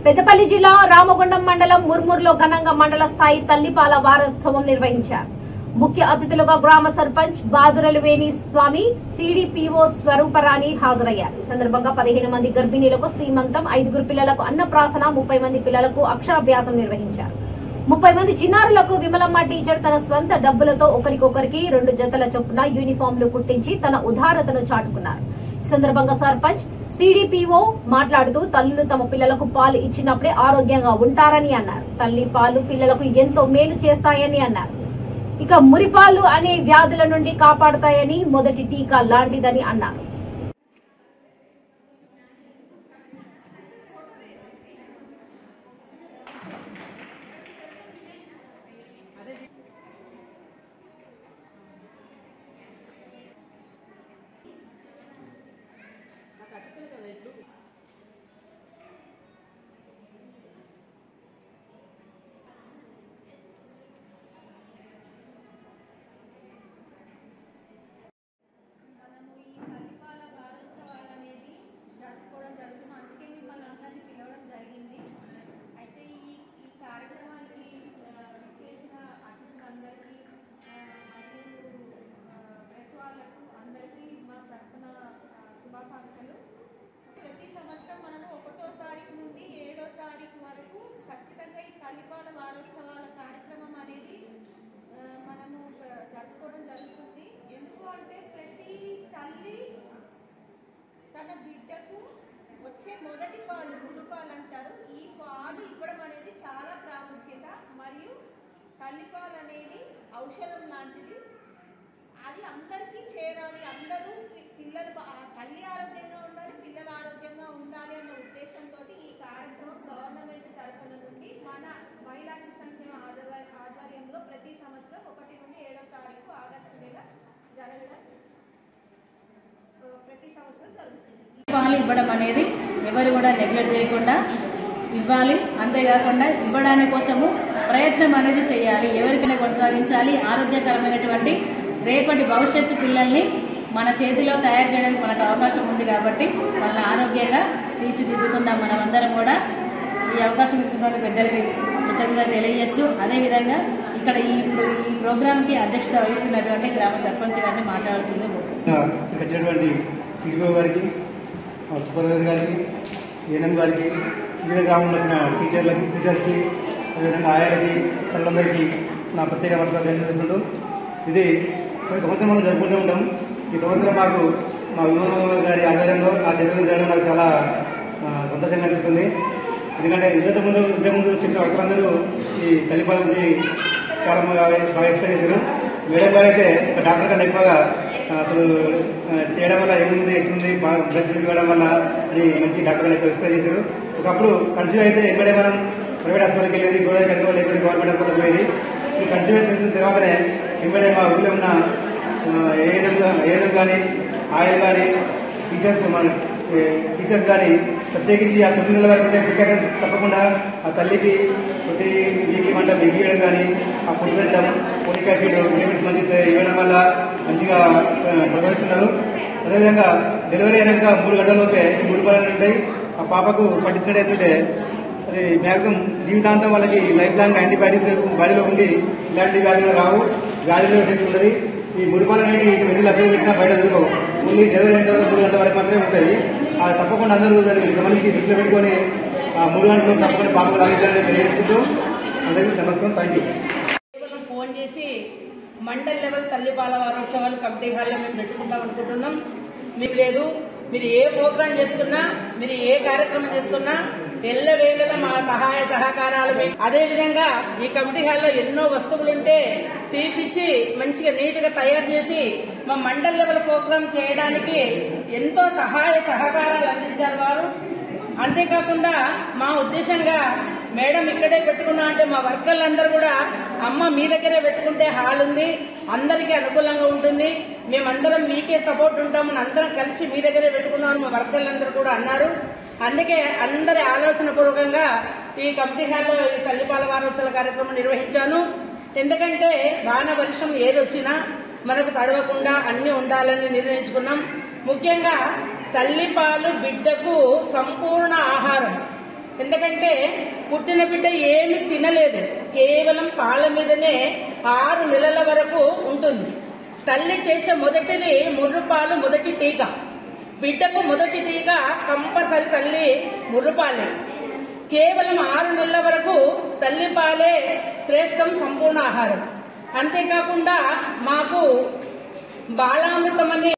పెద్దపల్లి జిల్లా రామగుండం మండలం ముర్మూర్లో ఘనంగా మండల స్థాయి తల్లిపాల వారోత్సవం నిర్వహించారు. ముఖ్య అతిథులుగా గ్రామ సర్పంచ్ బాదురలివేణి స్వామి, సిడిపిఓ స్వరూపరాణి హాజరయ్యారు. ఈ సందర్భంగా 15 మంది గర్భిణీలకు సీమంతం, 5 పిల్లలకు అన్నప్రాసన, 30 మంది పిల్లలకు అక్షరాభ్యాసం నిర్వహించారు. 30 మంది చిన్నారులకు విమలమ్మ టీచర్ తన స్వంత డబ్బులతో ఒకరికొకరికి 2 జతల చొప్పున యూనిఫామ్లు కుట్టించి తన ఉదారతను చాటుకున్నారు. ఈ సందర్భంగా సర్పంచ్ సిడిపిఓ మాట్లాడుతూ తల్లులు తమ పిల్లలకు పాలు ఇచ్చినప్పుడే ఆరోగ్యంగా ఉంటారని అన్నారు. తల్లి పాలు పిల్లలకు ఎంతో మేలు చేస్తాయని అన్నారు. ఇక మురిపాలు అనే వ్యాధుల నుండి కాపాడుతాయని, మొదటి టీకా లాంటిదని అన్నారు. ప్రతి సంవత్సరం మనము 1వ తారీఖు నుండి 7వ తారీఖు వరకు ఖచ్చితంగా ఈ తల్లిపాల వారోత్సవాల కార్యక్రమం అనేది మనము జరుపుకోవడం జరుగుతుంది. ఎందుకు అంటే ప్రతి తల్లి తన బిడ్డకు వచ్చే మొదటి పాలు మురుపాలు అంటారు. ఈ పాలు ఇవ్వడం అనేది చాలా ప్రాముఖ్యత. మరియు తల్లిపాలు అనేది ఔషధం లాంటిది. అది అందరికీ చేరాలి. అందరూ పిల్లలు తల్లి ఆరోగ్యంగా ఉండాలి, పిల్లలు ఆరోగ్యంగా ఉండాలి అన్న ఉద్దేశంతో ఈ కార్యక్రమం గవర్నమెంట్ తరఫున నుండి మన మహిళా శిశు సంక్షేమ ఆధ్వర్యంలో ప్రతి సంవత్సరం 1 నుండి 7వ తారీఖు ఆగస్టు నెల జరగడం ప్రతి సంవత్సరం జరుగుతుంది. పాలు ఇవ్వడం అనేది ఎవరు కూడా నెగ్లెక్ట్ చేయకుండా ఇవ్వాలి. అంతేకాకుండా ఇవ్వడానికి కోసము ప్రయత్నం అనేది చేయాలి. ఎవరికైనా కొనసాగించాలి. ఆరోగ్యకరమైనటువంటి రేపటి భవిష్యత్తు పిల్లల్ని మన చేతిలో తయారు చేయడానికి మనకు అవకాశం ఉంది కాబట్టి వాళ్ళ ఆరోగ్యంగా తీర్చిదిద్దుకుందాం. మనమందరం కూడా ఈ అవకాశం ఇచ్చినటువంటి పెద్దలకి కృతజ్ఞతలు తెలియజేస్తూ, అదేవిధంగా ఇక్కడ ఈ ప్రోగ్రామ్ కి అధ్యక్షత వహిస్తున్నటువంటి గ్రామ సర్పంచ్ గారిని మాట్లాడాల్సింది వచ్చినటువంటి సిడిఓ గారికి, సూపర్వైజర్ గారికి, ఏఎన్ఎం గారికి, వివిధ గ్రామంలో వచ్చిన టీచర్స్కి, అదేవిధంగా ఆయాలకి, పిల్లలందరికీ నా ప్రత్యేక నమస్కారం తెలియజేసుకుంటూ, ఇది ప్రతి సంవత్సరం మనం జరుపుకుంటూ ఉంటాం. ఈ సంవత్సరం మాకు మా విమల గారి ఆధ్వర్యంలో ఆ చర్యలు చేయడం నాకు చాలా సంతోషంగా అనిపిస్తుంది. ఎందుకంటే ఇంతకుముందు వచ్చిన వర్తలందరూ ఈ తల్లిపాల గురించి చాలా బాగా ఎక్స్ప్లెయిన్ చేశారు. మేడం గారు అయితే ఒక డాక్టర్ కన్నా ఎక్కువగా అసలు చేయడం వల్ల ఏముంది, ఎట్లుంది, బ్లడ్ ఇవ్వడం వల్ల అని మంచి డాక్టర్ కన్నా ఎక్కువ ఎక్స్ప్లెయిన్ చేశారు. ఒకప్పుడు కన్సీవ్ అయితే ఎక్కడే మనం ప్రైవేట్ హాస్పిటల్కి వెళ్ళేది, గోదావరి కనుక లేకపోతే గవర్నమెంట్ హాస్పిటల్ పోయేది. ఈ కన్సీవ్ చేసిన తర్వాతనే వెంబడే మా ఊళ్ళో ఉన్న ఏఎన్ఎం కానీ, ఆయిల్ కానీ, టీచర్స్ కానీ ప్రత్యేకించి ఆ 9 నెలల వరకు ప్రికాషన్స్ తప్పకుండా ఆ తల్లికి ప్రతి వీక్లీ మంట మిగియడం కానీ, ఆ ఫుడ్ పెట్టడం, ఫోలిక్ యాసిడ్, విటమిన్స్ మంచి ఇవ్వడం వల్ల మంచిగా ప్రసవిస్తున్నారు. అదేవిధంగా డెలివరీ అయినాక 3 గంటలలోపే ఈ 3 పాలు ఉంటాయి. ఆ పాపకు పట్టించినట్టయితే అది మ్యాక్సిమం జీవితాంతం వాళ్ళకి లైఫ్ లాంగ్ యాంటీబయాటిక్స్ బాడీలో ఉండి ఇలాంటి వ్యాధులు రావు, వ్యాధులు ఉంటుంది. ఈ మురిపాలు అనేవి 2 లక్షలు పెట్టినా బయట దొరకవు. ఓన్లీ డెలివరీ అయిన తర్వాత 3 గంటల వరకు మాత్రమే ఉంటాయి. అది తప్పకుండా అందరూ దానికి సంబంధించి దృష్టిలో పెట్టుకొని ఆ 3 గంటలు తప్పకుండా పాపలు లాగించాలని తెలియజేసుకుంటూ అందరికీ నమస్కారం. Thank you. ఫోన్ చేసి మండల్ లెవెల్ తల్లిపాల వారోత్సవాలు కమిటీ హాల్లో మేము పెట్టుకుంటాం అనుకుంటున్నాం. మీకు లేదు, మీరు ఏ ప్రోగ్రాం చేసుకున్నా, మీరు ఏ కార్యక్రమం చేసుకున్నా ఎల్లవేళలా మా సహాయ సహకారాలు. అదేవిధంగా ఈ కమిటీ హాల్లో ఎన్నో వస్తువులుంటే తీపిచ్చి మంచిగా నీట్ గా తయారు చేసి మా మండల్ లెవెల్ ప్రోగ్రాం చేయడానికి ఎంతో సహాయ సహకారాలు అందించారు వారు. అంతేకాకుండా మా ఉద్దేశంగా మేడం ఇక్కడే పెట్టుకున్నా అంటే మా వర్కర్లందరూ కూడా అమ్మ మీ దగ్గరే పెట్టుకుంటే హాల్ ఉంది, అందరికీ అనుకూలంగా ఉంటుంది, మేమందరం మీకే సపోర్ట్ ఉంటామని అందరం కలిసి మీ దగ్గరే పెట్టుకున్నామని మా వర్కర్లందరూ కూడా అన్నారు. అందుకే అందరి ఆలోచన పూర్వకంగా ఈ కమిటీ హాల్లో ఈ తల్లిపాల వారోత్సవాల కార్యక్రమం నిర్వహించాను. ఎందుకంటే వాన వర్షం ఏదొచ్చినా మనకు తడవకుండా అన్ని ఉండాలని నిర్ణయించుకున్నాం. ముఖ్యంగా తల్లిపాలు బిడ్డకు సంపూర్ణ ఆహారం. ఎందుకంటే పుట్టిన బిడ్డ ఏమి తినలేదు, కేవలం పాల మీదనే 6 నెలల వరకు ఉంటుంది. తల్లి చేసే మొదటిది ముర్రుపాలు, మొదటి టీకా. బిడ్డకు మొదటి టీకా కంపల్సరీ తల్లి ముర్రుపాలే. కేవలం 6 నెలల వరకు తల్లి పాలే శ్రేష్టం, సంపూర్ణ ఆహారం. అంతేకాకుండా మాకు బాలామృతం అని